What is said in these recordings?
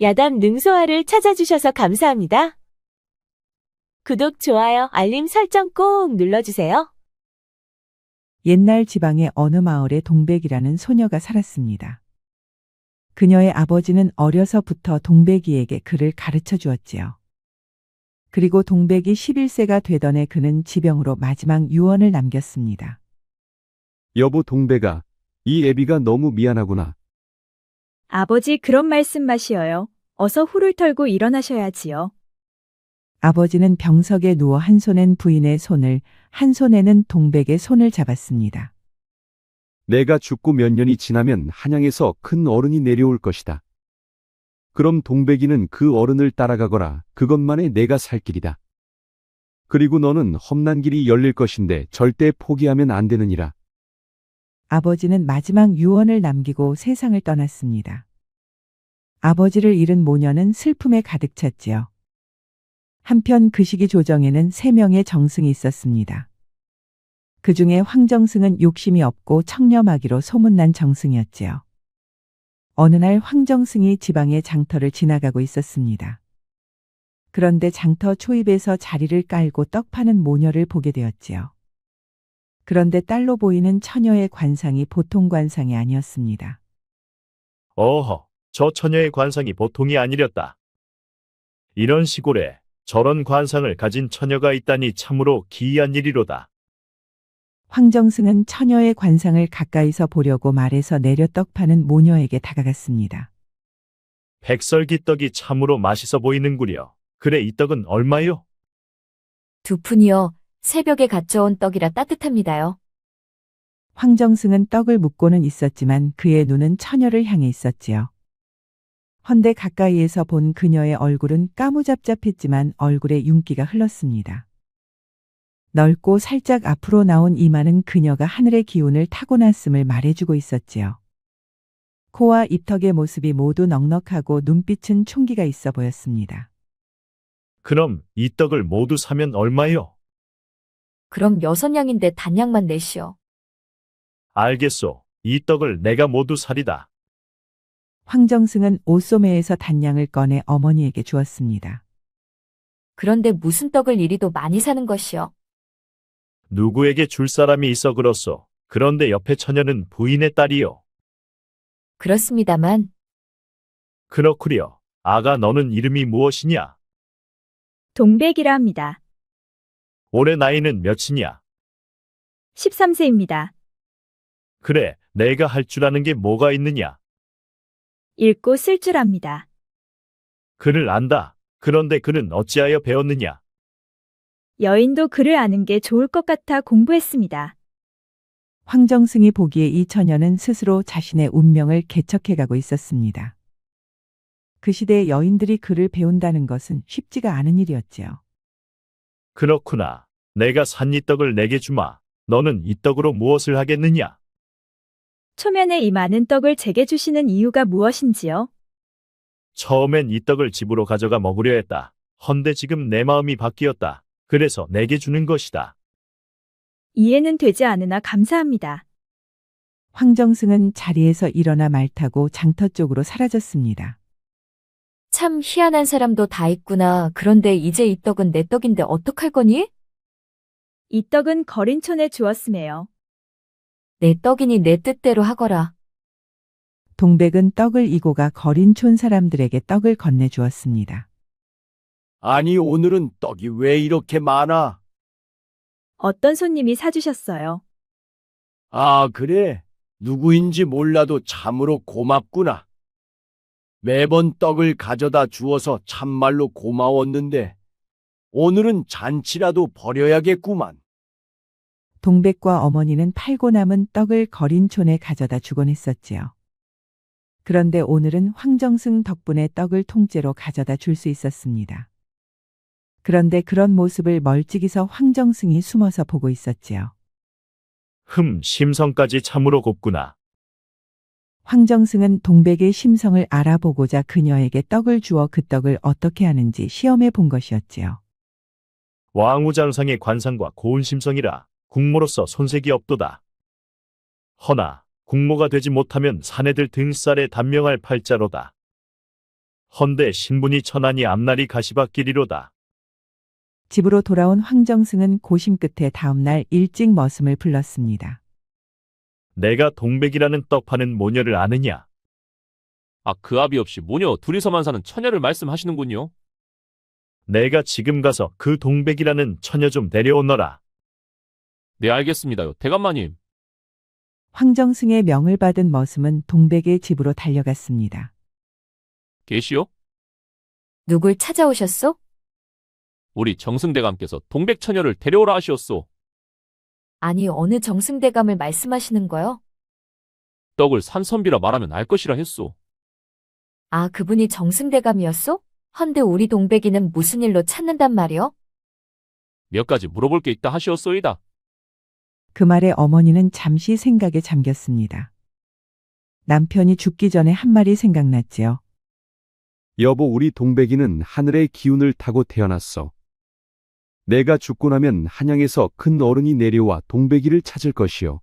야담 능소화를 찾아주셔서 감사합니다. 구독, 좋아요, 알림 설정 꼭 눌러주세요. 옛날 지방의 어느 마을에 동백이라는 소녀가 살았습니다. 그녀의 아버지는 어려서부터 동백이에게 글을 가르쳐 주었지요. 그리고 동백이 11세가 되던 해 그는 지병으로 마지막 유언을 남겼습니다. 여보 동백아, 이 애비가 너무 미안하구나. 아버지 그런 말씀 마시어요. 어서 훌을 털고 일어나셔야지요. 아버지는 병석에 누워 한 손엔 부인의 손을, 한 손에는 동백의 손을 잡았습니다. 내가 죽고 몇 년이 지나면 한양에서 큰 어른이 내려올 것이다. 그럼 동백이는 그 어른을 따라가거라. 그것만에 내가 살 길이다. 그리고 너는 험난 길이 열릴 것인데 절대 포기하면 안 되느니라. 아버지는 마지막 유언을 남기고 세상을 떠났습니다. 아버지를 잃은 모녀는 슬픔에 가득 찼지요. 한편 그 시기 조정에는 3명의 정승이 있었습니다. 그 중에 황정승은 욕심이 없고 청렴하기로 소문난 정승이었지요. 어느 날 황정승이 지방의 장터를 지나가고 있었습니다. 그런데 장터 초입에서 자리를 깔고 떡 파는 모녀를 보게 되었지요. 그런데 딸로 보이는 처녀의 관상이 보통 관상이 아니었습니다. 어허, 저 처녀의 관상이 보통이 아니렸다. 이런 시골에 저런 관상을 가진 처녀가 있다니 참으로 기이한 일이로다. 황정승은 처녀의 관상을 가까이서 보려고 말에서 내려 떡 파는 모녀에게 다가갔습니다. 백설기떡이 참으로 맛있어 보이는구려. 그래, 이 떡은 얼마요? 2푼이요. 새벽에 갖져온 떡이라 따뜻합니다요. 황정승은 떡을 묻고는 있었지만 그의 눈은 처녀를 향해 있었지요. 헌데 가까이에서 본 그녀의 얼굴은 까무잡잡했지만 얼굴에 윤기가 흘렀습니다. 넓고 살짝 앞으로 나온 이마는 그녀가 하늘의 기운을 타고났음을 말해주고 있었지요. 코와 입턱의 모습이 모두 넉넉하고 눈빛은 총기가 있어 보였습니다. 그럼 이 떡을 모두 사면 얼마요? 그럼 6냥인데 단냥만 내시오. 알겠소. 이 떡을 내가 모두 사리다. 황정승은 옷소매에서 단량을 꺼내 어머니에게 주었습니다. 그런데 무슨 떡을 이리도 많이 사는 것이오. 누구에게 줄 사람이 있어 그렇소. 그런데 옆에 처녀는 부인의 딸이요. 그렇습니다만 그렇구려. 아가, 너는 이름이 무엇이냐? 동백이라 합니다. 올해 나이는 몇이냐? 13세입니다. 그래, 내가 할 줄 아는 게 뭐가 있느냐? 읽고 쓸 줄 압니다. 글을 안다. 그런데 글은 어찌하여 배웠느냐? 여인도 글을 아는 게 좋을 것 같아 공부했습니다. 황정승이 보기에 이 처녀는 스스로 자신의 운명을 개척해가고 있었습니다. 그 시대의 여인들이 글을 배운다는 것은 쉽지가 않은 일이었지요. 그렇구나. 내가 산 이 떡을 내게 주마. 너는 이 떡으로 무엇을 하겠느냐? 초면에 이 많은 떡을 제게 주시는 이유가 무엇인지요? 처음엔 이 떡을 집으로 가져가 먹으려 했다. 헌데 지금 내 마음이 바뀌었다. 그래서 내게 주는 것이다. 이해는 되지 않으나 감사합니다. 황정승은 자리에서 일어나 말 타고 장터 쪽으로 사라졌습니다. 참 희한한 사람도 다 있구나. 그런데 이제 이 떡은 내 떡인데 어떡할 거니? 이 떡은 거린촌에 주었음에요. 내 떡이니 내 뜻대로 하거라. 동백은 떡을 이고 가 거린촌 사람들에게 떡을 건네주었습니다. 아니, 오늘은 떡이 왜 이렇게 많아? 어떤 손님이 사주셨어요? 아, 그래. 누구인지 몰라도 참으로 고맙구나. 매번 떡을 가져다 주어서 참말로 고마웠는데 오늘은 잔치라도 벌여야겠구만. 동백과 어머니는 팔고 남은 떡을 거린촌에 가져다 주곤 했었지요. 그런데 오늘은 황정승 덕분에 떡을 통째로 가져다 줄 수 있었습니다. 그런데 그런 모습을 멀찍이서 황정승이 숨어서 보고 있었지요. 심성까지 참으로 곱구나. 황정승은 동백의 심성을 알아보고자 그녀에게 떡을 주어 그 떡을 어떻게 하는지 시험해 본 것이었지요. 왕우장상의 관상과 고운 심성이라 국모로서 손색이 없도다. 허나 국모가 되지 못하면 사내들 등살에 단명할 팔자로다. 헌데 신분이 천하니 앞날이 가시밭길이로다. 집으로 돌아온 황정승은 고심 끝에 다음날 일찍 머슴을 불렀습니다. 내가 동백이라는 떡 파는 모녀를 아느냐? 아, 그 아비 없이 모녀 둘이서만 사는 처녀를 말씀하시는군요. 내가 지금 가서 그 동백이라는 처녀 좀 데려오너라. 네, 알겠습니다요. 대감마님. 황정승의 명을 받은 머슴은 동백의 집으로 달려갔습니다. 계시오? 누굴 찾아오셨소? 우리 정승대감께서 동백처녀를 데려오라 하시었소. 아니, 어느 정승대감을 말씀하시는 거요? 떡을 산선비라 말하면 알 것이라 했소. 아, 그분이 정승대감이었소? 헌데 우리 동백이는 무슨 일로 찾는단 말이요? 몇 가지 물어볼 게 있다 하시었소이다. 그 말에 어머니는 잠시 생각에 잠겼습니다. 남편이 죽기 전에 한 말이 생각났지요. 여보, 우리 동백이는 하늘의 기운을 타고 태어났어. 내가 죽고 나면 한양에서 큰 어른이 내려와 동백이를 찾을 것이요.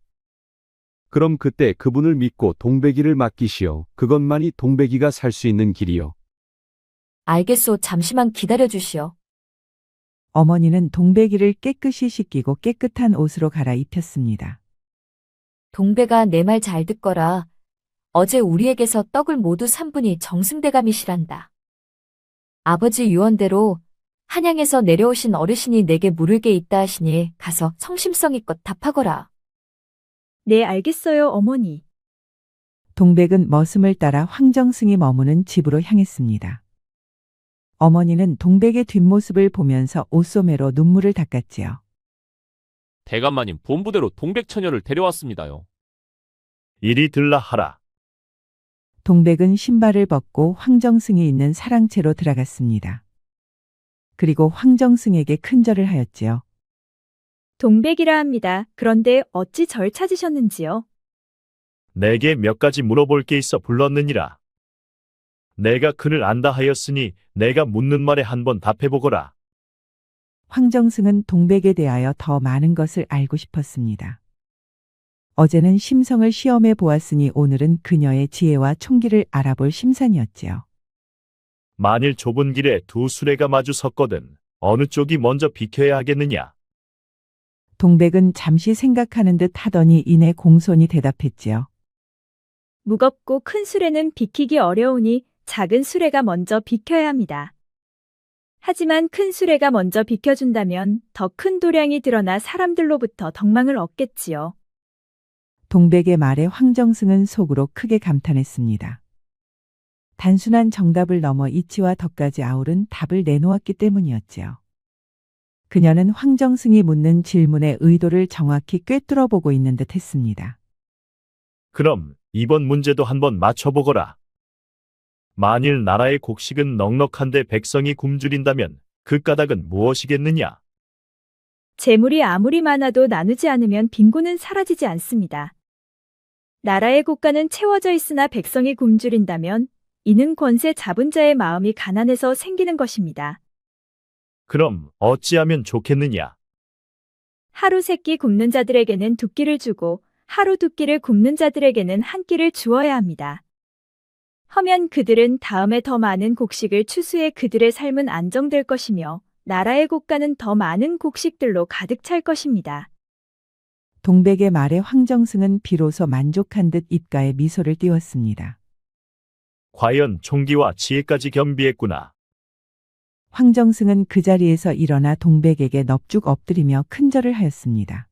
그럼 그때 그분을 믿고 동백이를 맡기시오. 그것만이 동백이가 살 수 있는 길이요. 알겠소. 잠시만 기다려 주시오. 어머니는 동백이를 깨끗이 씻기고 깨끗한 옷으로 갈아입혔습니다. 동백아, 내 말 잘 듣거라. 어제 우리에게서 떡을 모두 산 분이 정승대감이시란다. 아버지 유언대로 한양에서 내려오신 어르신이 내게 물을 게 있다 하시니 가서 성심성의껏 답하거라. 네, 알겠어요, 어머니. 동백은 머슴을 따라 황정승이 머무는 집으로 향했습니다. 어머니는 동백의 뒷모습을 보면서 옷소매로 눈물을 닦았지요. 대감마님 본부대로 동백처녀를 데려왔습니다요. 이리 들라 하라. 동백은 신발을 벗고 황정승이 있는 사랑채로 들어갔습니다. 그리고 황정승에게 큰절을 하였지요. 동백이라 합니다. 그런데 어찌 절 찾으셨는지요? 내게 몇 가지 물어볼 게 있어 불렀느니라. 내가 그를 안다 하였으니 내가 묻는 말에 한번 답해보거라. 황정승은 동백에 대하여 더 많은 것을 알고 싶었습니다. 어제는 심성을 시험해 보았으니 오늘은 그녀의 지혜와 총기를 알아볼 심산이었지요. 만일 좁은 길에 두 수레가 마주 섰거든 어느 쪽이 먼저 비켜야 하겠느냐? 동백은 잠시 생각하는 듯 하더니 이내 공손히 대답했지요. 무겁고 큰 수레는 비키기 어려우니 작은 수레가 먼저 비켜야 합니다. 하지만 큰 수레가 먼저 비켜준다면 더 큰 도량이 드러나 사람들로부터 덕망을 얻겠지요. 동백의 말에 황정승은 속으로 크게 감탄했습니다. 단순한 정답을 넘어 이치와 덕까지 아우른 답을 내놓았기 때문이었지요. 그녀는 황정승이 묻는 질문의 의도를 정확히 꿰뚫어 보고 있는 듯 했습니다. 그럼 이번 문제도 한번 맞춰보거라. 만일 나라의 곡식은 넉넉한데 백성이 굶주린다면 그 까닭은 무엇이겠느냐? 재물이 아무리 많아도 나누지 않으면 빈곤은 사라지지 않습니다. 나라의 국가는 채워져 있으나 백성이 굶주린다면 이는 권세 잡은 자의 마음이 가난해서 생기는 것입니다. 그럼 어찌하면 좋겠느냐? 하루 세 끼 굶는 자들에게는 두 끼를 주고 하루 두 끼를 굶는 자들에게는 한 끼를 주어야 합니다. 허면 그들은 다음에 더 많은 곡식을 추수해 그들의 삶은 안정될 것이며 나라의 국가는 더 많은 곡식들로 가득 찰 것입니다. 동백의 말에 황정승은 비로소 만족한 듯 입가에 미소를 띄웠습니다. 과연 총기와 지혜까지 겸비했구나. 황정승은 그 자리에서 일어나 동백에게 넙죽 엎드리며 큰절을 하였습니다.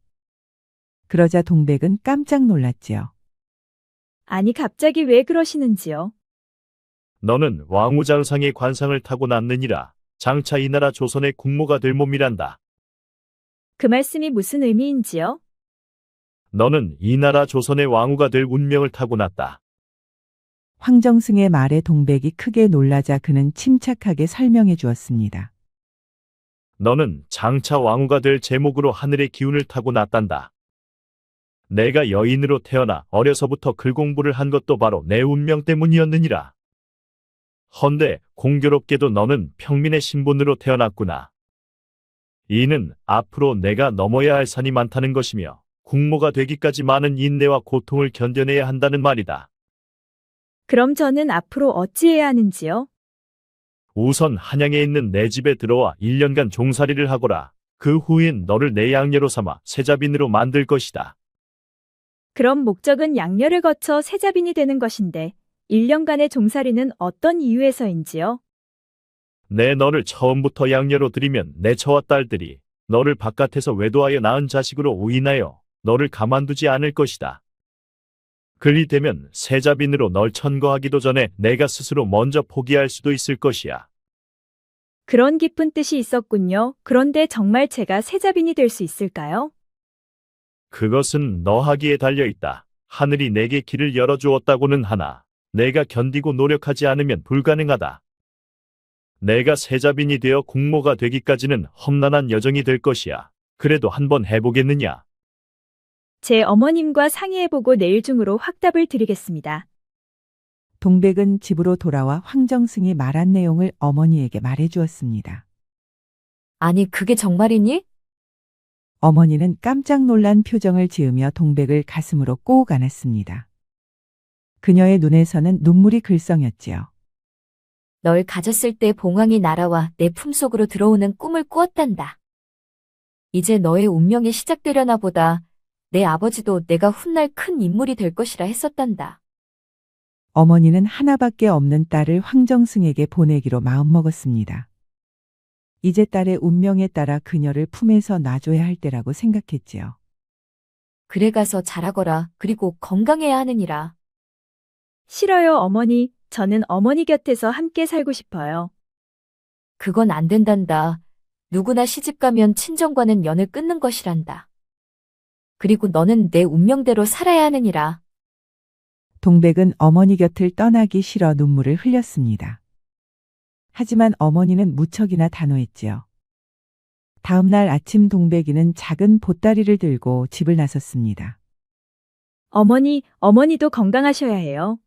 그러자 동백은 깜짝 놀랐지요. 아니 갑자기 왜 그러시는지요? 너는 왕우장상의 관상을 타고 났느니라. 장차 이 나라 조선의 국모가 될 몸이란다. 그 말씀이 무슨 의미인지요? 너는 이 나라 조선의 왕후가 될 운명을 타고났다. 황정승의 말에 동백이 크게 놀라자 그는 침착하게 설명해 주었습니다. 너는 장차 왕후가 될 제목으로 하늘의 기운을 타고났단다. 내가 여인으로 태어나 어려서부터 글 공부를 한 것도 바로 내 운명 때문이었느니라. 헌데 공교롭게도 너는 평민의 신분으로 태어났구나. 이는 앞으로 내가 넘어야 할 산이 많다는 것이며 국모가 되기까지 많은 인내와 고통을 견뎌내야 한다는 말이다. 그럼 저는 앞으로 어찌해야 하는지요? 우선 한양에 있는 내 집에 들어와 1년간 종살이를 하거라. 그 후엔 너를 내 양녀로 삼아 세자빈으로 만들 것이다. 그럼 목적은 양녀를 거쳐 세자빈이 되는 것인데 1년간의 종살이는 어떤 이유에서인지요? 내 너를 처음부터 양녀로 들이면 내 처와 딸들이 너를 바깥에서 외도하여 낳은 자식으로 오인하여 너를 가만두지 않을 것이다. 그리 되면 세자빈으로 널 천거하기도 전에 내가 스스로 먼저 포기할 수도 있을 것이야. 그런 깊은 뜻이 있었군요. 그런데 정말 제가 세자빈이 될 수 있을까요? 그것은 너 하기에 달려있다. 하늘이 내게 길을 열어주었다고는 하나 내가 견디고 노력하지 않으면 불가능하다. 내가 세자빈이 되어 국모가 되기까지는 험난한 여정이 될 것이야. 그래도 한번 해보겠느냐? 제 어머님과 상의해보고 내일 중으로 확답을 드리겠습니다. 동백은 집으로 돌아와 황정승이 말한 내용을 어머니에게 말해 주었습니다. 아니, 그게 정말이니? 어머니는 깜짝 놀란 표정을 지으며 동백을 가슴으로 꼭 안았습니다. 그녀의 눈에서는 눈물이 글썽였지요. 널 가졌을 때 봉황이 날아와 내 품속으로 들어오는 꿈을 꾸었단다. 이제 너의 운명이 시작되려나 보다. 내 아버지도 내가 훗날 큰 인물이 될 것이라 했었단다. 어머니는 하나밖에 없는 딸을 황정승에게 보내기로 마음먹었습니다. 이제 딸의 운명에 따라 그녀를 품에서 놔줘야 할 때라고 생각했지요. 그래 가서 잘하거라. 그리고 건강해야 하느니라. 싫어요, 어머니. 저는 어머니 곁에서 함께 살고 싶어요. 그건 안 된단다. 누구나 시집가면 친정과는 연을 끊는 것이란다. 그리고 너는 내 운명대로 살아야 하느니라. 동백은 어머니 곁을 떠나기 싫어 눈물을 흘렸습니다. 하지만 어머니는 무척이나 단호했지요. 다음 날 아침 동백이는 작은 보따리를 들고 집을 나섰습니다. 어머니도 건강하셔야 해요.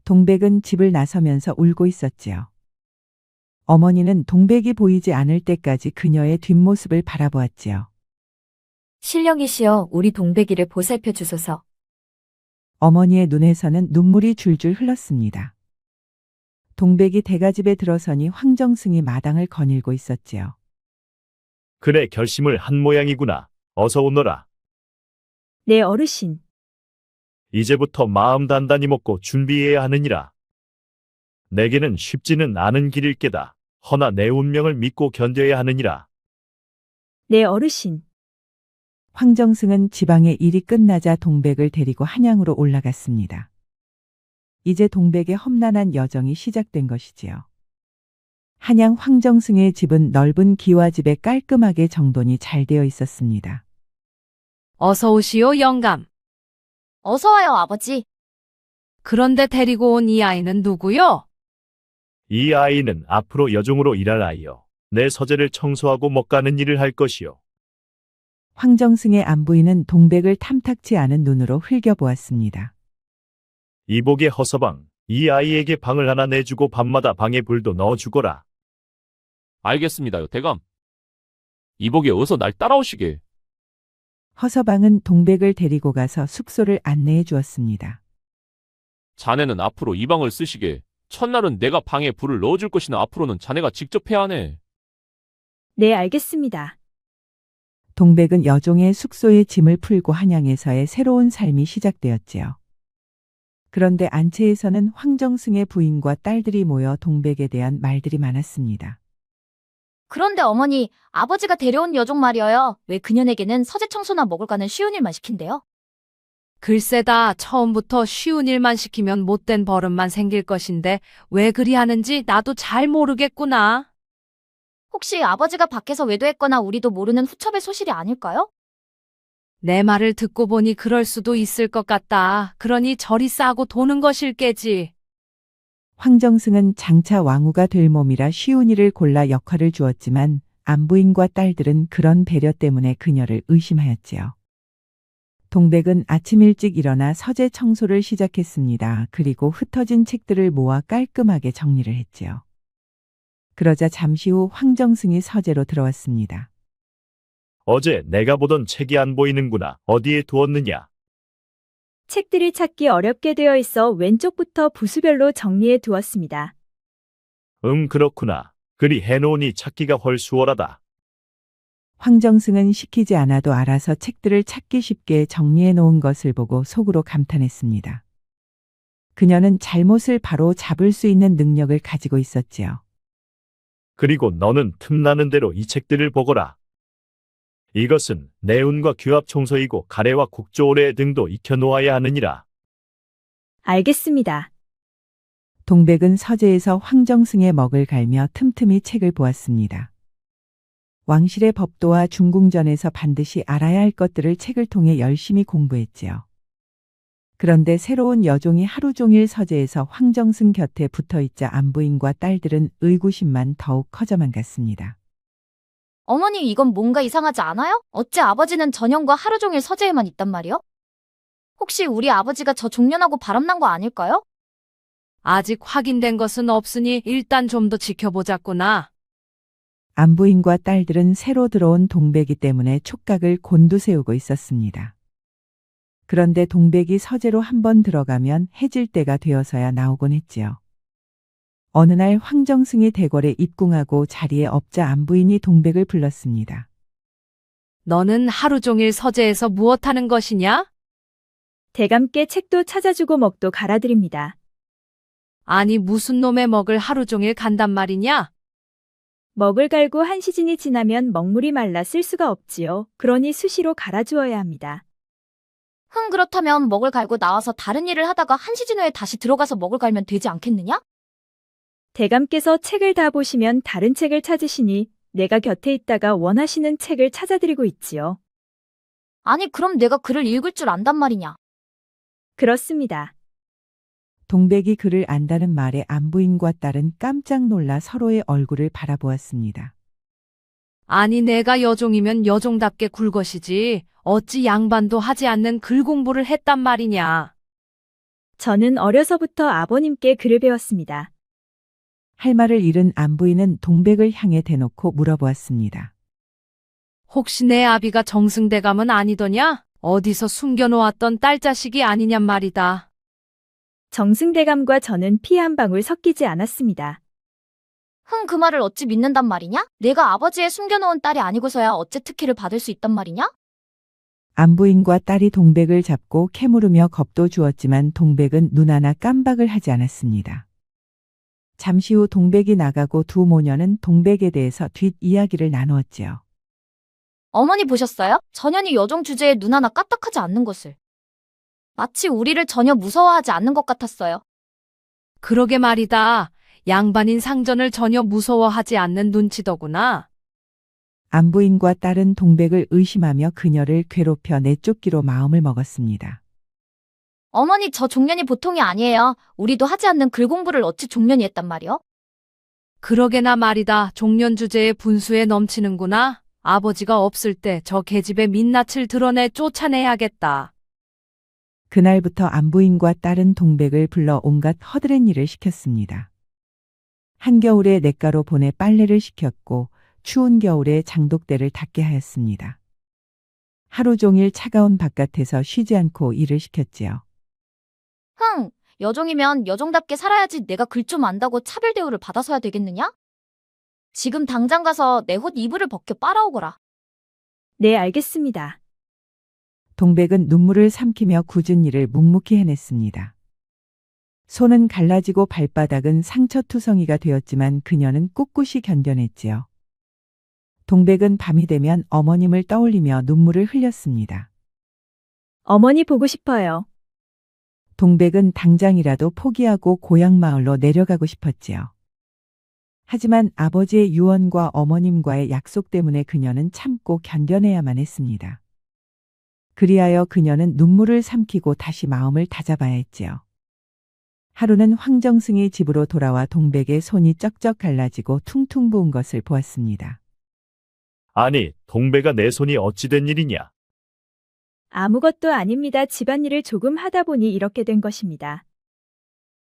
동백은 집을 나서면서 울고 있었지요. 어머니는 동백이 보이지 않을 때까지 그녀의 뒷모습을 바라보았지요. 신령이시여 우리 동백이를 보살펴 주소서. 어머니의 눈에서는 눈물이 줄줄 흘렀습니다. 동백이 대가집에 들어서니 황정승이 마당을 거닐고 있었지요. 그래, 결심을 한 모양이구나. 어서 오너라. 네, 어르신. 이제부터 마음 단단히 먹고 준비해야 하느니라. 내게는 쉽지는 않은 길일 게다. 허나 내 운명을 믿고 견뎌야 하느니라. 네, 어르신. 황정승은 지방의 일이 끝나자 동백을 데리고 한양으로 올라갔습니다. 이제 동백의 험난한 여정이 시작된 것이지요. 한양 황정승의 집은 넓은 기와집에 깔끔하게 정돈이 잘 되어 있었습니다. 어서 오시오, 영감. 어서 와요, 아버지. 그런데 데리고 온 이 아이는 누구요? 이 아이는 앞으로 여종으로 일할 아이요. 내 서재를 청소하고 먹가는 일을 할 것이요. 황정승의 안부인은 동백을 탐탁치 않은 눈으로 흘겨보았습니다. 이복의 허서방, 이 아이에게 방을 하나 내주고 밤마다 방에 불도 넣어주거라. 알겠습니다요, 대감. 이복이 어서 날 따라오시게. 허서방은 동백을 데리고 가서 숙소를 안내해 주었습니다. 자네는 앞으로 이 방을 쓰시게. 첫날은 내가 방에 불을 넣어줄 것이나 앞으로는 자네가 직접 해야 하네. 네, 알겠습니다. 동백은 여종의 숙소에 짐을 풀고 한양에서의 새로운 삶이 시작되었지요. 그런데 안채에서는 황정승의 부인과 딸들이 모여 동백에 대한 말들이 많았습니다. 그런데 어머니, 아버지가 데려온 여종 말이어요. 왜 그년에게는 서재 청소나 먹을 가는 쉬운 일만 시킨대요? 글쎄다, 처음부터 쉬운 일만 시키면 못된 버릇만 생길 것인데 왜 그리 하는지 나도 잘 모르겠구나. 혹시 아버지가 밖에서 외도했거나 우리도 모르는 후첩의 소실이 아닐까요? 내 말을 듣고 보니 그럴 수도 있을 것 같다. 그러니 저리 싸고 도는 것일게지. 황정승은 장차 왕후가 될 몸이라 쉬운 일을 골라 역할을 주었지만 안부인과 딸들은 그런 배려 때문에 그녀를 의심하였지요. 동백은 아침 일찍 일어나 서재 청소를 시작했습니다. 그리고 흩어진 책들을 모아 깔끔하게 정리를 했지요. 그러자 잠시 후 황정승이 서재로 들어왔습니다. 어제 내가 보던 책이 안 보이는구나. 어디에 두었느냐? 책들이 찾기 어렵게 되어 있어 왼쪽부터 부수별로 정리해 두었습니다. 그렇구나. 그리 해놓으니 찾기가 훨 수월하다. 황정승은 시키지 않아도 알아서 책들을 찾기 쉽게 정리해 놓은 것을 보고 속으로 감탄했습니다. 그녀는 잘못을 바로 잡을 수 있는 능력을 가지고 있었지요. 그리고 너는 틈나는 대로 이 책들을 보거라. 이것은 내운과 규합 총서이고 가래와 국조오래 등도 익혀 놓아야 하느니라. 알겠습니다. 동백은 서재에서 황정승의 먹을 갈며 틈틈이 책을 보았습니다. 왕실의 법도와 중궁전에서 반드시 알아야 할 것들을 책을 통해 열심히 공부했지요. 그런데 새로운 여종이 하루 종일 서재에서 황정승 곁에 붙어있자 안부인과 딸들은 의구심만 더욱 커져만 갔습니다. 어머니, 이건 뭔가 이상하지 않아요? 어째 아버지는 전영과 하루 종일 서재에만 있단 말이요? 혹시 우리 아버지가 저 종년하고 바람난 거 아닐까요? 아직 확인된 것은 없으니 일단 좀 더 지켜보자꾸나. 안부인과 딸들은 새로 들어온 동백이 때문에 촉각을 곤두세우고 있었습니다. 그런데 동백이 서재로 한번 들어가면 해질 때가 되어서야 나오곤 했지요. 어느 날 황정승이 대궐에 입궁하고 자리에 없자 안부인이 동백을 불렀습니다. 너는 하루 종일 서재에서 무엇하는 것이냐? 대감께 책도 찾아주고 먹도 갈아드립니다. 아니 무슨 놈의 먹을 하루 종일 간단 말이냐? 먹을 갈고 한 시즌이 지나면 먹물이 말라 쓸 수가 없지요. 그러니 수시로 갈아주어야 합니다. 그렇다면 먹을 갈고 나와서 다른 일을 하다가 한 시즌 후에 다시 들어가서 먹을 갈면 되지 않겠느냐? 대감께서 책을 다 보시면 다른 책을 찾으시니 내가 곁에 있다가 원하시는 책을 찾아드리고 있지요. 아니, 그럼 내가 글을 읽을 줄 안단 말이냐? 그렇습니다. 동백이 그를 안다는 말에 안부인과 딸은 깜짝 놀라 서로의 얼굴을 바라보았습니다. 아니 내가 여종이면 여종답게 굴 것이지 어찌 양반도 하지 않는 글 공부를 했단 말이냐. 저는 어려서부터 아버님께 글을 배웠습니다. 할 말을 잃은 안부인은 동백을 향해 대놓고 물어보았습니다. 혹시 내 아비가 정승대감은 아니더냐? 어디서 숨겨놓았던 딸자식이 아니냔 말이다. 정승대감과 저는 피 한 방울 섞이지 않았습니다. 그 말을 어찌 믿는단 말이냐? 내가 아버지의 숨겨놓은 딸이 아니고서야 어째 특혜를 받을 수 있단 말이냐? 안부인과 딸이 동백을 잡고 캐물으며 겁도 주었지만 동백은 눈 하나 깜박을 하지 않았습니다. 잠시 후 동백이 나가고 두 모녀는 동백에 대해서 뒷이야기를 나누었지요. 어머니 보셨어요? 전현이 여종 주제에 눈 하나 까딱하지 않는 것을. 마치 우리를 전혀 무서워하지 않는 것 같았어요. 그러게 말이다. 양반인 상전을 전혀 무서워하지 않는 눈치더구나. 안부인과 딸은 동백을 의심하며 그녀를 괴롭혀 내쫓기로 마음을 먹었습니다. 어머니, 저 종년이 보통이 아니에요. 우리도 하지 않는 글 공부를 어찌 종년이 했단 말이요? 그러게나 말이다. 종년 주제에 분수에 넘치는구나. 아버지가 없을 때 저 계집의 민낯을 드러내 쫓아내야겠다. 그날부터 안부인과 딸은 동백을 불러 온갖 허드렛 일을 시켰습니다. 한겨울에 냇가로 보내 빨래를 시켰고 추운 겨울에 장독대를 닦게 하였습니다. 하루 종일 차가운 바깥에서 쉬지 않고 일을 시켰지요. 여종이면 여종답게 살아야지 내가 글 좀 안다고 차별 대우를 받아서야 되겠느냐? 지금 당장 가서 내 옷 이불을 벗겨 빨아오거라. 네, 알겠습니다. 동백은 눈물을 삼키며 굳은 일을 묵묵히 해냈습니다. 손은 갈라지고 발바닥은 상처투성이가 되었지만 그녀는 꿋꿋이 견뎌냈지요. 동백은 밤이 되면 어머님을 떠올리며 눈물을 흘렸습니다. 어머니 보고 싶어요. 동백은 당장이라도 포기하고 고향 마을로 내려가고 싶었지요. 하지만 아버지의 유언과 어머님과의 약속 때문에 그녀는 참고 견뎌내야만 했습니다. 그리하여 그녀는 눈물을 삼키고 다시 마음을 다잡아야 했지요. 하루는 황정승이 집으로 돌아와 동백의 손이 쩍쩍 갈라지고 퉁퉁 부은 것을 보았습니다. 아니, 동배가 내 손이 어찌 된 일이냐? 아무것도 아닙니다. 집안일을 조금 하다 보니 이렇게 된 것입니다.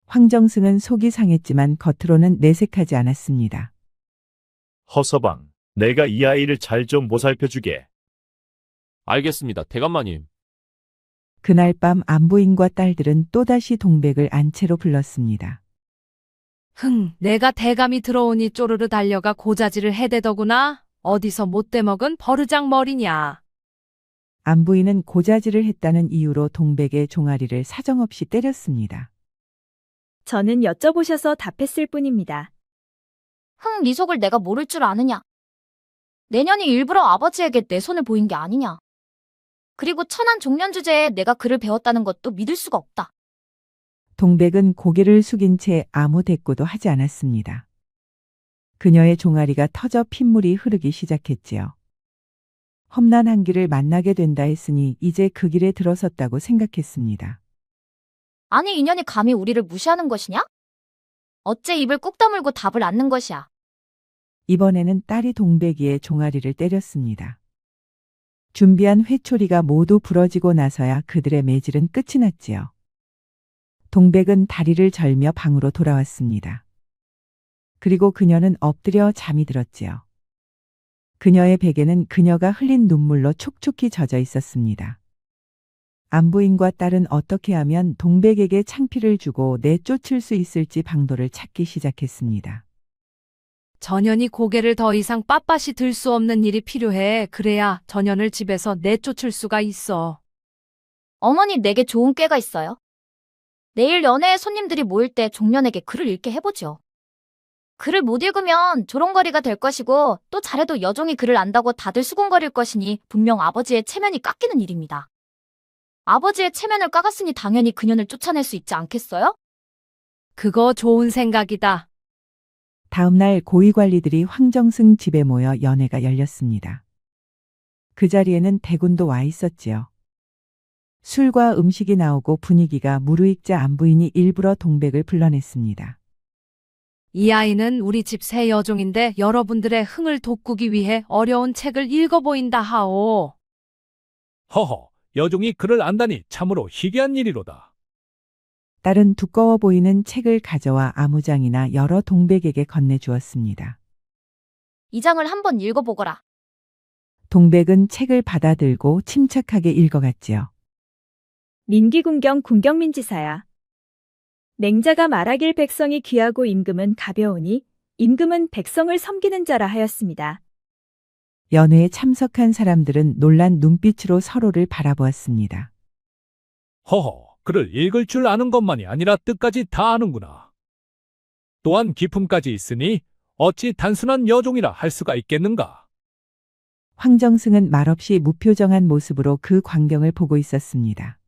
황정승은 속이 상했지만 겉으로는 내색하지 않았습니다. 허서방, 내가 이 아이를 잘 좀 보살펴주게. 알겠습니다, 대감마님. 그날 밤 안부인과 딸들은 또다시 동백을 안채로 불렀습니다. 내가 대감이 들어오니 쪼르르 달려가 고자질을 해대더구나. 어디서 못돼 먹은 버르장 머리냐. 안부인은 고자질을 했다는 이유로 동백의 종아리를 사정없이 때렸습니다. 저는 여쭤보셔서 답했을 뿐입니다. 네 속을 내가 모를 줄 아느냐? 내년이 일부러 아버지에게 내 손을 보인 게 아니냐? 그리고 천한 종년 주제에 내가 글을 배웠다는 것도 믿을 수가 없다. 동백은 고개를 숙인 채 아무 대꾸도 하지 않았습니다. 그녀의 종아리가 터져 핏물이 흐르기 시작했지요. 험난 한 길을 만나게 된다 했으니 이제 그 길에 들어섰다고 생각했습니다. 아니 인연이 감히 우리를 무시하는 것이냐? 어째 입을 꾹 다물고 답을 않는 것이야. 이번에는 딸이 동백이의 종아리를 때렸습니다. 준비한 회초리가 모두 부러지고 나서야 그들의 매질은 끝이 났지요. 동백은 다리를 절며 방으로 돌아왔습니다. 그리고 그녀는 엎드려 잠이 들었지요. 그녀의 베개는 그녀가 흘린 눈물로 촉촉히 젖어 있었습니다. 안부인과 딸은 어떻게 하면 동백에게 창피를 주고 내쫓을 수 있을지 방도를 찾기 시작했습니다. 전현이 고개를 더 이상 빳빳이 들 수 없는 일이 필요해. 그래야 전현을 집에서 내쫓을 수가 있어. 어머니 내게 좋은 꾀가 있어요. 내일 연회에 손님들이 모일 때 종년에게 글을 읽게 해보죠. 글을 못 읽으면 조롱거리가 될 것이고 또 잘해도 여종이 글을 안다고 다들 수군거릴 것이니 분명 아버지의 체면이 깎이는 일입니다. 아버지의 체면을 깎았으니 당연히 그년을 쫓아낼 수 있지 않겠어요? 그거 좋은 생각이다. 다음 날 고위 관리들이 황정승 집에 모여 연회가 열렸습니다. 그 자리에는 대군도 와 있었지요. 술과 음식이 나오고 분위기가 무르익자 안부인이 일부러 동백을 불러냈습니다. 이 아이는 우리 집 새 여종인데 여러분들의 흥을 돋구기 위해 어려운 책을 읽어보인다 하오. 허허, 여종이 글을 안다니 참으로 희귀한 일이로다. 딸은 두꺼워 보이는 책을 가져와 아무장이나 여러 동백에게 건네주었습니다. 이 장을 한번 읽어보거라. 동백은 책을 받아들고 침착하게 읽어갔지요. 민기군경 군경민지사야. 맹자가 말하길 백성이 귀하고 임금은 가벼우니 임금은 백성을 섬기는 자라 하였습니다. 연회에 참석한 사람들은 놀란 눈빛으로 서로를 바라보았습니다. 허허, 글을 읽을 줄 아는 것만이 아니라 뜻까지 다 아는구나. 또한 기품까지 있으니 어찌 단순한 여종이라 할 수가 있겠는가? 황정승은 말없이 무표정한 모습으로 그 광경을 보고 있었습니다.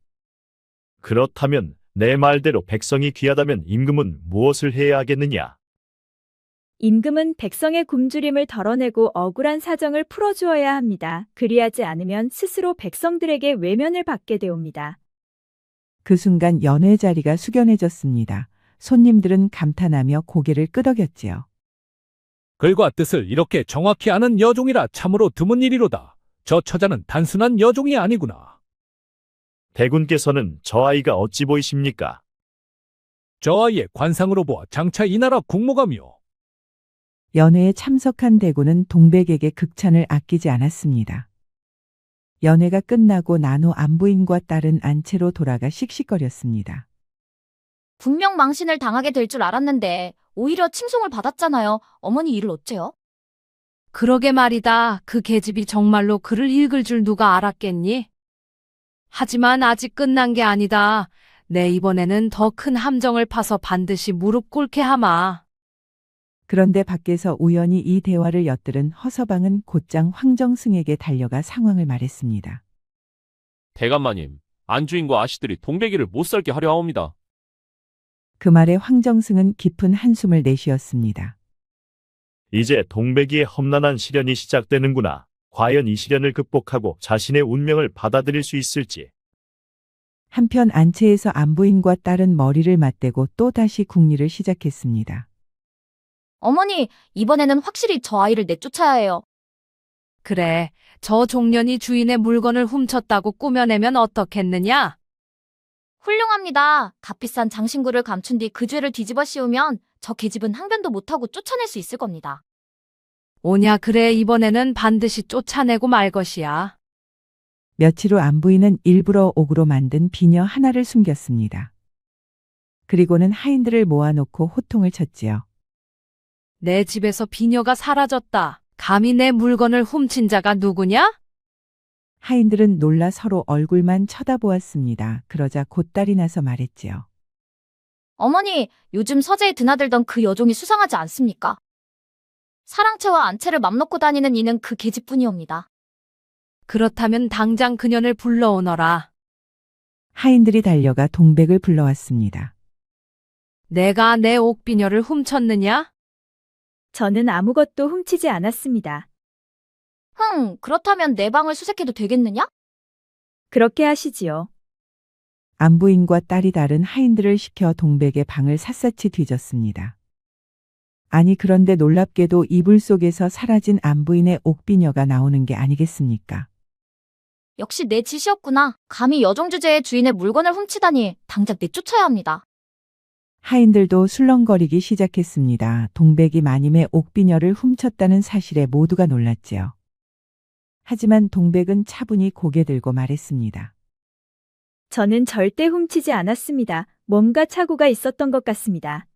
그렇다면 내 말대로 백성이 귀하다면 임금은 무엇을 해야 하겠느냐? 임금은 백성의 굶주림을 덜어내고 억울한 사정을 풀어주어야 합니다. 그리하지 않으면 스스로 백성들에게 외면을 받게 되옵니다. 그 순간 연회 자리가 숙연해졌습니다. 손님들은 감탄하며 고개를 끄덕였지요. 글과 뜻을 이렇게 정확히 아는 여종이라 참으로 드문 일이로다. 저 처자는 단순한 여종이 아니구나. 대군께서는 저 아이가 어찌 보이십니까? 저 아이의 관상으로 보아 장차 이 나라 국모감이요. 연회에 참석한 대군은 동백에게 극찬을 아끼지 않았습니다. 연회가 끝나고 난 후 안부인과 딸은 안채로 돌아가 씩씩거렸습니다. 분명 망신을 당하게 될 줄 알았는데 오히려 칭송을 받았잖아요. 어머니 일을 어째요? 그러게 말이다. 그 계집이 정말로 글을 읽을 줄 누가 알았겠니? 하지만 아직 끝난 게 아니다. 내 이번에는 더 큰 함정을 파서 반드시 무릎 꿇게 하마. 그런데 밖에서 우연히 이 대화를 엿들은 허서방은 곧장 황정승에게 달려가 상황을 말했습니다. 대감마님, 안주인과 아씨들이 동백이를 못 살게 하려 하옵니다. 그 말에 황정승은 깊은 한숨을 내쉬었습니다. 이제 동백이의 험난한 시련이 시작되는구나. 과연 이 시련을 극복하고 자신의 운명을 받아들일 수 있을지. 한편 안채에서 안부인과 딸은 머리를 맞대고 또다시 궁리를 시작했습니다. 어머니, 이번에는 확실히 저 아이를 내쫓아야 해요. 그래, 저 종년이 주인의 물건을 훔쳤다고 꾸며내면 어떻겠느냐? 훌륭합니다. 값비싼 장신구를 감춘 뒤 그 죄를 뒤집어 씌우면 저 계집은 항변도 못하고 쫓아낼 수 있을 겁니다. 오냐 그래 이번에는 반드시 쫓아내고 말 것이야. 며칠 후 안부인은 일부러 옥으로 만든 비녀 하나를 숨겼습니다. 그리고는 하인들을 모아놓고 호통을 쳤지요. 내 집에서 비녀가 사라졌다. 감히 내 물건을 훔친 자가 누구냐? 하인들은 놀라 서로 얼굴만 쳐다보았습니다. 그러자 곧달이 나서 말했지요. 어머니, 요즘 서재에 드나들던 그 여종이 수상하지 않습니까? 사랑채와 안채를 맘 놓고 다니는 이는 그 계집뿐이옵니다. 그렇다면 당장 그년을 불러오너라. 하인들이 달려가 동백을 불러왔습니다. 내가 내 옥비녀를 훔쳤느냐? 저는 아무것도 훔치지 않았습니다. 그렇다면 내 방을 수색해도 되겠느냐? 그렇게 하시지요. 안부인과 딸이 다른 하인들을 시켜 동백의 방을 샅샅이 뒤졌습니다. 아니 그런데 놀랍게도 이불 속에서 사라진 안부인의 옥비녀가 나오는 게 아니겠습니까? 역시 내 짓이었구나. 감히 여종 주제의 주인의 물건을 훔치다니 당장 내쫓아야 합니다. 하인들도 술렁거리기 시작했습니다. 동백이 마님의 옥비녀를 훔쳤다는 사실에 모두가 놀랐지요. 하지만 동백은 차분히 고개 들고 말했습니다. 저는 절대 훔치지 않았습니다. 뭔가 착오가 있었던 것 같습니다.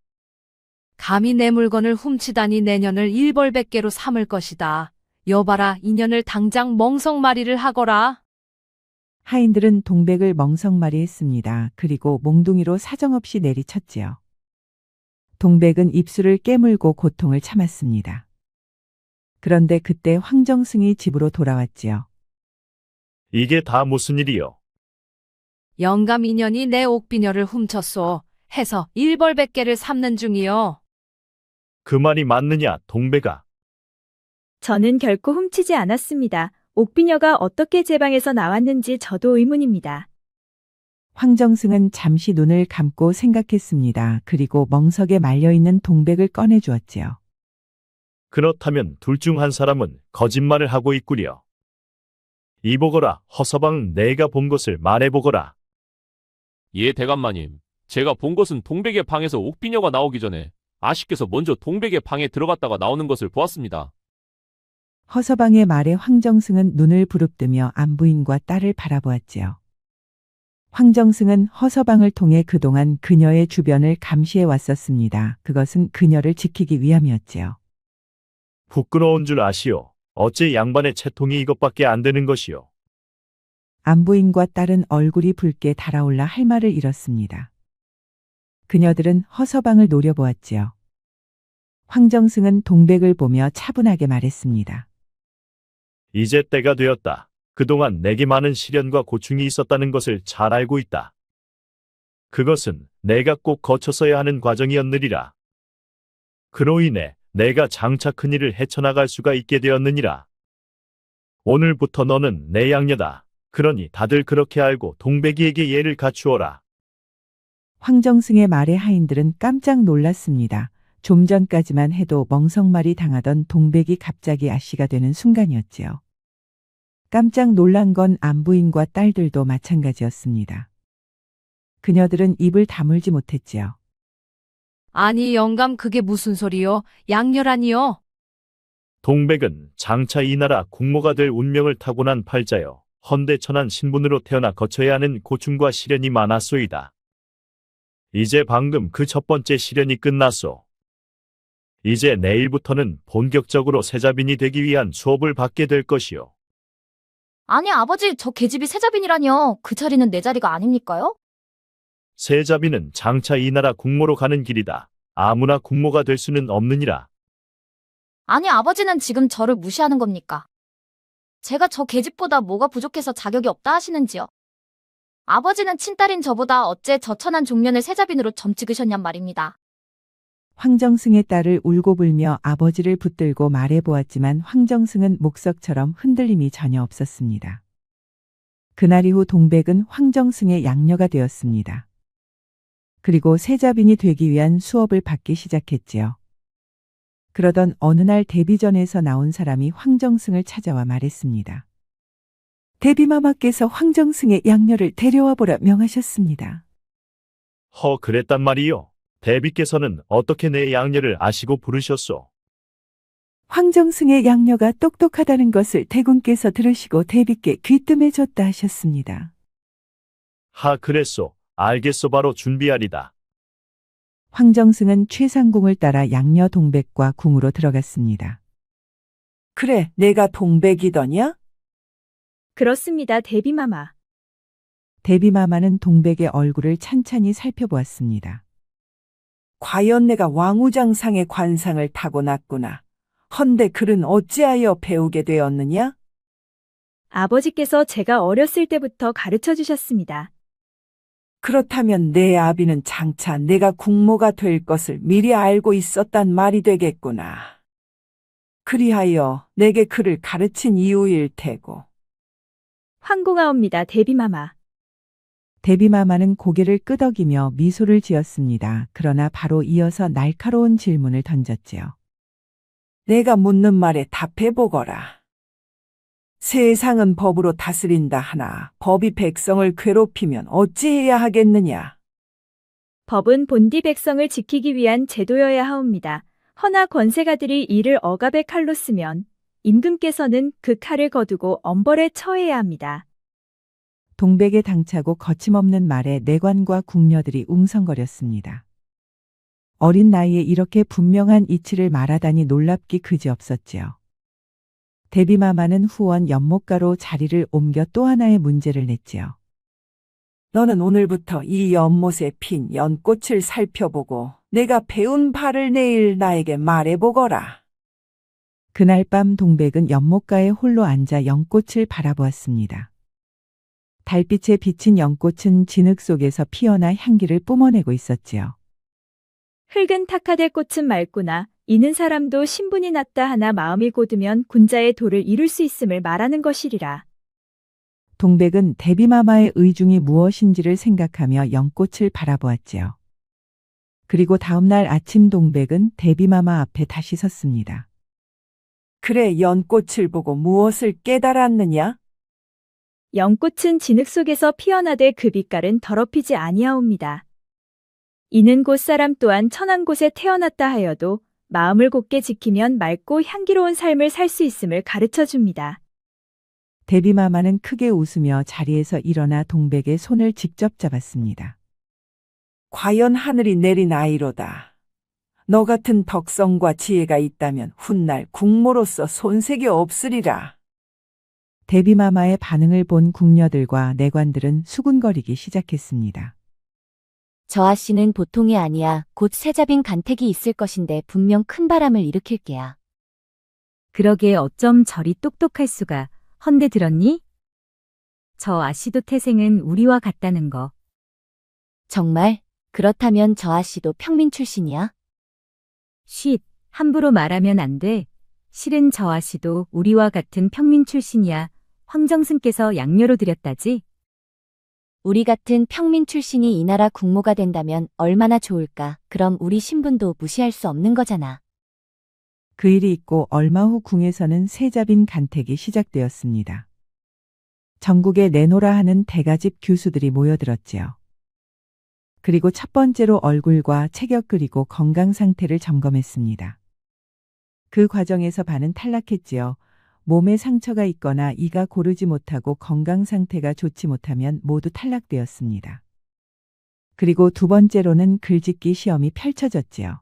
감히 내 물건을 훔치다니 내년을 일벌백계로 삼을 것이다. 여봐라, 이년을 당장 멍석마리를 하거라. 하인들은 동백을 멍석마리 했습니다. 그리고 몽둥이로 사정없이 내리쳤지요. 동백은 입술을 깨물고 고통을 참았습니다. 그런데 그때 황정승이 집으로 돌아왔지요. 이게 다 무슨 일이요? 영감 이년이 내 옥비녀를 훔쳤소. 해서 일벌백계를 삼는 중이요. 그 말이 맞느냐, 동백아? 저는 결코 훔치지 않았습니다. 옥비녀가 어떻게 제 방에서 나왔는지 저도 의문입니다. 황정승은 잠시 눈을 감고 생각했습니다. 그리고 멍석에 말려있는 동백을 꺼내주었지요. 그렇다면 둘 중 한 사람은 거짓말을 하고 있구려. 이보거라, 허서방 내가 본 것을 말해보거라. 예, 대감마님. 제가 본 것은 동백의 방에서 옥비녀가 나오기 전에 아씨께서 먼저 동백의 방에 들어갔다가 나오는 것을 보았습니다. 허서방의 말에 황정승은 눈을 부릅뜨며 안부인과 딸을 바라보았지요. 황정승은 허서방을 통해 그동안 그녀의 주변을 감시해 왔었습니다. 그것은 그녀를 지키기 위함이었지요. 부끄러운 줄 아시오. 어째 양반의 채통이 이것밖에 안 되는 것이오. 안부인과 딸은 얼굴이 붉게 달아올라 할 말을 잃었습니다. 그녀들은 허서방을 노려보았지요. 황정승은 동백을 보며 차분하게 말했습니다. 이제 때가 되었다. 그동안 내게 많은 시련과 고충이 있었다는 것을 잘 알고 있다. 그것은 내가 꼭 거쳐서야 하는 과정이었느리라. 그로 인해 내가 장차 큰일을 헤쳐나갈 수가 있게 되었느니라. 오늘부터 너는 내 양녀다. 그러니 다들 그렇게 알고 동백이에게 예를 갖추어라. 황정승의 말에 하인들은 깜짝 놀랐습니다. 좀 전까지만 해도 멍석말이 당하던 동백이 갑자기 아씨가 되는 순간이었지요. 깜짝 놀란 건 안부인과 딸들도 마찬가지였습니다. 그녀들은 입을 다물지 못했지요. 아니 영감 그게 무슨 소리요? 양녀라니요? 동백은 장차 이 나라 국모가 될 운명을 타고난 팔자여 헌대천한 신분으로 태어나 거쳐야 하는 고충과 시련이 많았소이다. 이제 방금 그 첫 번째 시련이 끝났소. 이제 내일부터는 본격적으로 세자빈이 되기 위한 수업을 받게 될 것이요. 아니 아버지, 저 계집이 세자빈이라뇨. 그 자리는 내 자리가 아닙니까요? 세자빈은 장차 이 나라 국모로 가는 길이다. 아무나 국모가 될 수는 없느니라. 아니 아버지는 지금 저를 무시하는 겁니까? 제가 저 계집보다 뭐가 부족해서 자격이 없다 하시는지요? 아버지는 친딸인 저보다 어째 저 천한 종년을 세자빈으로 점찍으셨냔 말입니다. 황정승의 딸을 울고불며 아버지를 붙들고 말해보았지만 황정승은 목석처럼 흔들림이 전혀 없었습니다. 그날 이후 동백은 황정승의 양녀가 되었습니다. 그리고 세자빈이 되기 위한 수업을 받기 시작했지요. 그러던 어느 날 대비전에서 나온 사람이 황정승을 찾아와 말했습니다. 대비마마께서 황정승의 양녀를 데려와 보라 명하셨습니다. 그랬단 말이요. 대비께서는 어떻게 내 양녀를 아시고 부르셨소? 황정승의 양녀가 똑똑하다는 것을 대군께서 들으시고 대비께 귀뜸해줬다 하셨습니다. 그랬소. 알겠소. 바로 준비하리다. 황정승은 최상궁을 따라 양녀 동백과 궁으로 들어갔습니다. 그래, 내가 동백이더냐? 그렇습니다, 대비마마. 대비마마는 동백의 얼굴을 찬찬히 살펴보았습니다. 과연 내가 왕우장상의 관상을 타고났구나. 헌데 글은 어찌하여 배우게 되었느냐? 아버지께서 제가 어렸을 때부터 가르쳐 주셨습니다. 그렇다면 내 아비는 장차 내가 국모가 될 것을 미리 알고 있었단 말이 되겠구나. 그리하여 내게 글을 가르친 이유일 테고. 황공하옵니다, 대비마마. 대비마마는 고개를 끄덕이며 미소를 지었습니다. 그러나 바로 이어서 날카로운 질문을 던졌지요. 내가 묻는 말에 답해보거라. 세상은 법으로 다스린다 하나 법이 백성을 괴롭히면 어찌해야 하겠느냐? 법은 본디 백성을 지키기 위한 제도여야 하옵니다. 허나 권세가들이 이를 억압의 칼로 쓰면 임금께서는 그 칼을 거두고 엄벌에 처해야 합니다. 동백에 당차고 거침없는 말에 내관과 궁녀들이 웅성거렸습니다. 어린 나이에 이렇게 분명한 이치를 말하다니 놀랍기 그지없었지요. 대비마마는 후원 연못가로 자리를 옮겨 또 하나의 문제를 냈지요. 너는 오늘부터 이 연못에 핀 연꽃을 살펴보고 내가 배운 바를 내일 나에게 말해보거라. 그날 밤 동백은 연못가에 홀로 앉아 연꽃을 바라보았습니다. 달빛에 비친 연꽃은 진흙 속에서 피어나 향기를 뿜어내고 있었지요. 흙은 탁하되 꽃은 맑구나. 이는 사람도 신분이 낮다 하나 마음이 곧으면 군자의 도를 이룰 수 있음을 말하는 것이리라. 동백은 대비마마의 의중이 무엇인지를 생각하며 연꽃을 바라보았지요. 그리고 다음날 아침 동백은 대비마마 앞에 다시 섰습니다. 그래, 연꽃을 보고 무엇을 깨달았느냐? 연꽃은 진흙 속에서 피어나되 그 빛깔은 더럽히지 아니하옵니다. 이는 곳 사람 또한 천한 곳에 태어났다 하여도 마음을 곧게 지키면 맑고 향기로운 삶을 살 수 있음을 가르쳐 줍니다. 대비마마는 크게 웃으며 자리에서 일어나 동백의 손을 직접 잡았습니다. 과연 하늘이 내린 아이로다. 너 같은 덕성과 지혜가 있다면 훗날 국모로서 손색이 없으리라. 대비마마의 반응을 본 궁녀들과 내관들은 수군거리기 시작했습니다. 저 아씨는 보통이 아니야. 곧 세자빈 간택이 있을 것인데 분명 큰 바람을 일으킬 게야. 그러게 어쩜 저리 똑똑할 수가. 헌데 들었니? 저 아씨도 태생은 우리와 같다는 거. 정말? 그렇다면 저 아씨도 평민 출신이야? 쉿, 함부로 말하면 안 돼. 실은 저 아씨도 우리와 같은 평민 출신이야. 황정승께서 양녀로 들였다지? 우리 같은 평민 출신이 이 나라 국모가 된다면 얼마나 좋을까. 그럼 우리 신분도 무시할 수 없는 거잖아. 그 일이 있고 얼마 후 궁에서는 세자빈 간택이 시작되었습니다. 전국에 내노라 하는 대가집 교수들이 모여들었지요. 그리고 첫 번째로 얼굴과 체격 그리고 건강 상태를 점검했습니다. 그 과정에서 반은 탈락했지요. 몸에 상처가 있거나 이가 고르지 못하고 건강 상태가 좋지 못하면 모두 탈락되었습니다. 그리고 두 번째로는 글짓기 시험이 펼쳐졌지요.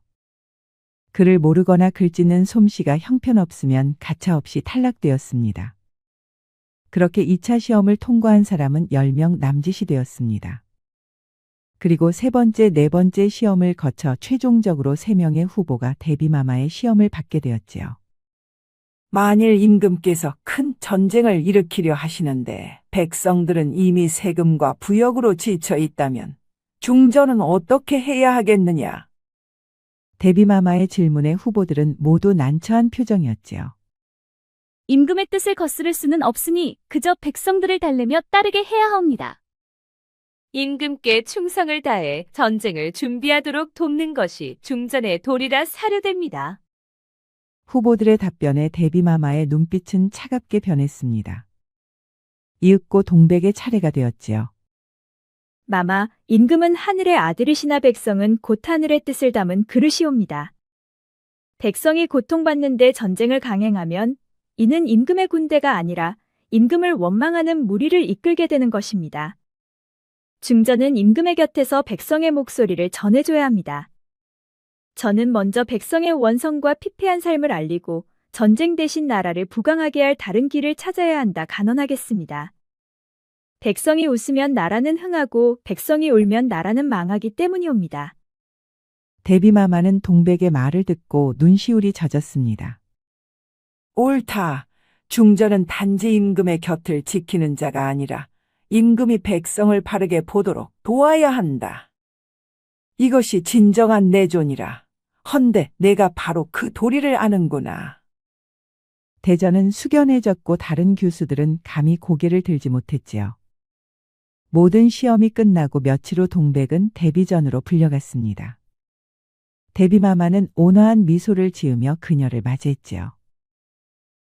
글을 모르거나 글짓는 솜씨가 형편없으면 가차없이 탈락되었습니다. 그렇게 2차 시험을 통과한 사람은 10명 남짓이 되었습니다. 그리고 세 번째, 네 번째 시험을 거쳐 최종적으로 3명의 후보가 대비마마의 시험을 받게 되었지요. 만일 임금께서 큰 전쟁을 일으키려 하시는데 백성들은 이미 세금과 부역으로 지쳐 있다면 중전은 어떻게 해야 하겠느냐? 대비마마의 질문에 후보들은 모두 난처한 표정이었지요. 임금의 뜻을 거스를 수는 없으니 그저 백성들을 달래며 따르게 해야 합니다. 임금께 충성을 다해 전쟁을 준비하도록 돕는 것이 중전의 도리라 사료됩니다. 후보들의 답변에 대비마마의 눈빛은 차갑게 변했습니다. 이윽고 동백의 차례가 되었지요. 마마, 임금은 하늘의 아들이시나 백성은 곧 하늘의 뜻을 담은 그릇이옵니다. 백성이 고통받는데 전쟁을 강행하면 이는 임금의 군대가 아니라 임금을 원망하는 무리를 이끌게 되는 것입니다. 중전은 임금의 곁에서 백성의 목소리를 전해줘야 합니다. 저는 먼저 백성의 원성과 피폐한 삶을 알리고 전쟁 대신 나라를 부강하게 할 다른 길을 찾아야 한다 간언하겠습니다. 백성이 웃으면 나라는 흥하고 백성이 울면 나라는 망하기 때문이옵니다. 대비마마는 동백의 말을 듣고 눈시울이 젖었습니다. 옳다. 중전은 단지 임금의 곁을 지키는 자가 아니라 임금이 백성을 바르게 보도록 도와야 한다. 이것이 진정한 내존이라. 헌데 내가 바로 그 도리를 아는구나. 대전은 숙연해졌고 다른 교수들은 감히 고개를 들지 못했지요. 모든 시험이 끝나고 며칠 후 동백은 대비전으로 불려갔습니다. 대비마마는 온화한 미소를 지으며 그녀를 맞이했지요.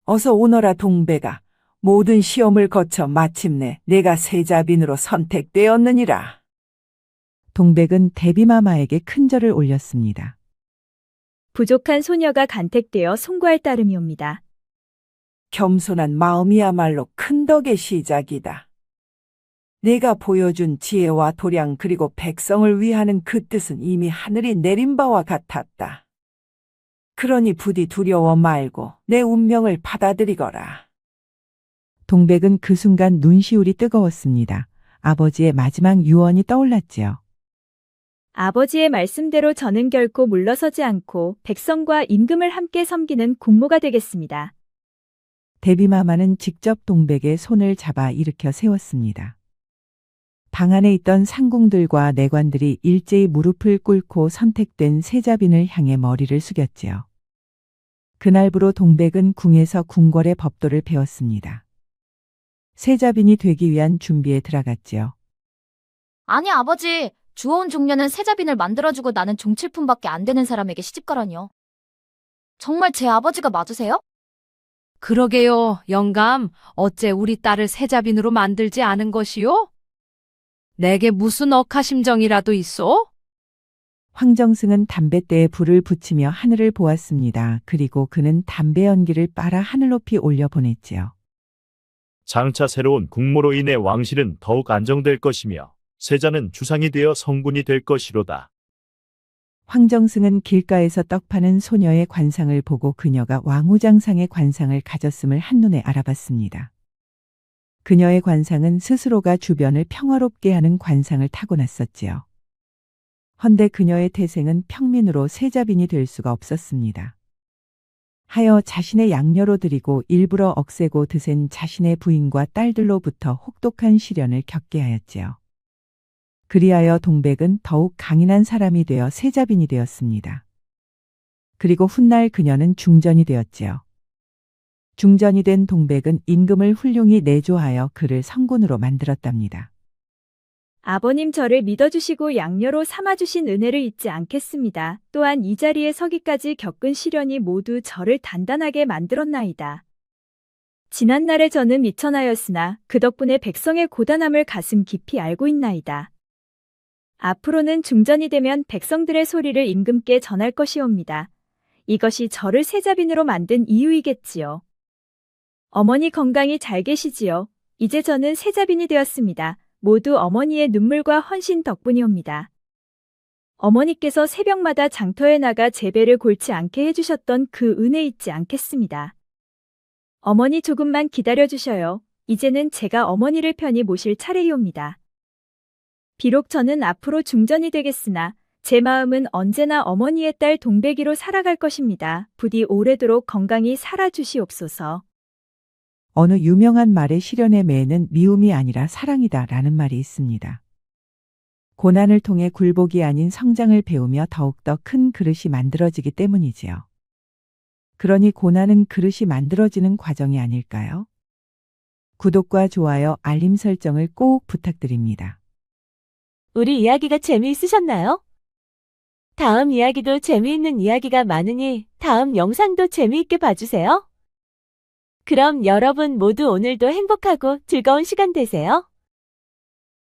어서 오너라 동백아. 모든 시험을 거쳐 마침내 내가 세자빈으로 선택되었느니라. 동백은 대비마마에게 큰 절을 올렸습니다. 부족한 소녀가 간택되어 송구할 따름이옵니다. 겸손한 마음이야말로 큰 덕의 시작이다. 내가 보여준 지혜와 도량 그리고 백성을 위하는 그 뜻은 이미 하늘이 내린 바와 같았다. 그러니 부디 두려워 말고 내 운명을 받아들이거라. 동백은 그 순간 눈시울이 뜨거웠습니다. 아버지의 마지막 유언이 떠올랐지요. 아버지의 말씀대로 저는 결코 물러서지 않고 백성과 임금을 함께 섬기는 군모가 되겠습니다. 대비마마는 직접 동백의 손을 잡아 일으켜 세웠습니다. 방 안에 있던 상궁들과 내관들이 일제히 무릎을 꿇고 선택된 세자빈을 향해 머리를 숙였지요. 그날부로 동백은 궁에서 궁궐의 법도를 배웠습니다. 세자빈이 되기 위한 준비에 들어갔지요. 아니 아버지, 주워온 종려는 세자빈을 만들어주고 나는 종칠품밖에 안 되는 사람에게 시집가라니요. 정말 제 아버지가 맞으세요? 그러게요, 영감. 어째 우리 딸을 세자빈으로 만들지 않은 것이요? 내게 무슨 억하심정이라도 있어? 황정승은 담뱃대에 불을 붙이며 하늘을 보았습니다. 그리고 그는 담배 연기를 빨아 하늘 높이 올려 보냈지요. 장차 새로운 국모로 인해 왕실은 더욱 안정될 것이며 세자는 주상이 되어 성군이 될 것이로다. 황정승은 길가에서 떡 파는 소녀의 관상을 보고 그녀가 왕후장상의 관상을 가졌음을 한눈에 알아봤습니다. 그녀의 관상은 스스로가 주변을 평화롭게 하는 관상을 타고났었지요. 헌데 그녀의 태생은 평민으로 세자빈이 될 수가 없었습니다. 하여 자신의 양녀로 들이고 일부러 억세고 드센 자신의 부인과 딸들로부터 혹독한 시련을 겪게 하였지요. 그리하여 동백은 더욱 강인한 사람이 되어 세자빈이 되었습니다. 그리고 훗날 그녀는 중전이 되었지요. 중전이 된 동백은 임금을 훌륭히 내조하여 그를 성군으로 만들었답니다. 아버님 저를 믿어주시고 양녀로 삼아주신 은혜를 잊지 않겠습니다. 또한 이 자리에 서기까지 겪은 시련이 모두 저를 단단하게 만들었나이다. 지난날에 저는 미천하였으나 그 덕분에 백성의 고단함을 가슴 깊이 알고 있나이다. 앞으로는 중전이 되면 백성들의 소리를 임금께 전할 것이옵니다. 이것이 저를 세자빈으로 만든 이유이겠지요. 어머니 건강히 잘 계시지요. 이제 저는 세자빈이 되었습니다. 모두 어머니의 눈물과 헌신 덕분이옵니다. 어머니께서 새벽마다 장터에 나가 제 배를 골치 않게 해주셨던 그 은혜 잊지 않겠습니다. 어머니 조금만 기다려주셔요. 이제는 제가 어머니를 편히 모실 차례이옵니다. 비록 저는 앞으로 중전이 되겠으나 제 마음은 언제나 어머니의 딸 동백이로 살아갈 것입니다. 부디 오래도록 건강히 살아주시옵소서. 어느 유명한 말의 실현의 매는 미움이 아니라 사랑이다 라는 말이 있습니다. 고난을 통해 굴복이 아닌 성장을 배우며 더욱더 큰 그릇이 만들어지기 때문이지요. 그러니 고난은 그릇이 만들어지는 과정이 아닐까요? 구독과 좋아요, 알림 설정을 꼭 부탁드립니다. 우리 이야기가 재미있으셨나요? 다음 이야기도 재미있는 이야기가 많으니 다음 영상도 재미있게 봐주세요. 그럼 여러분 모두 오늘도 행복하고 즐거운 시간 되세요.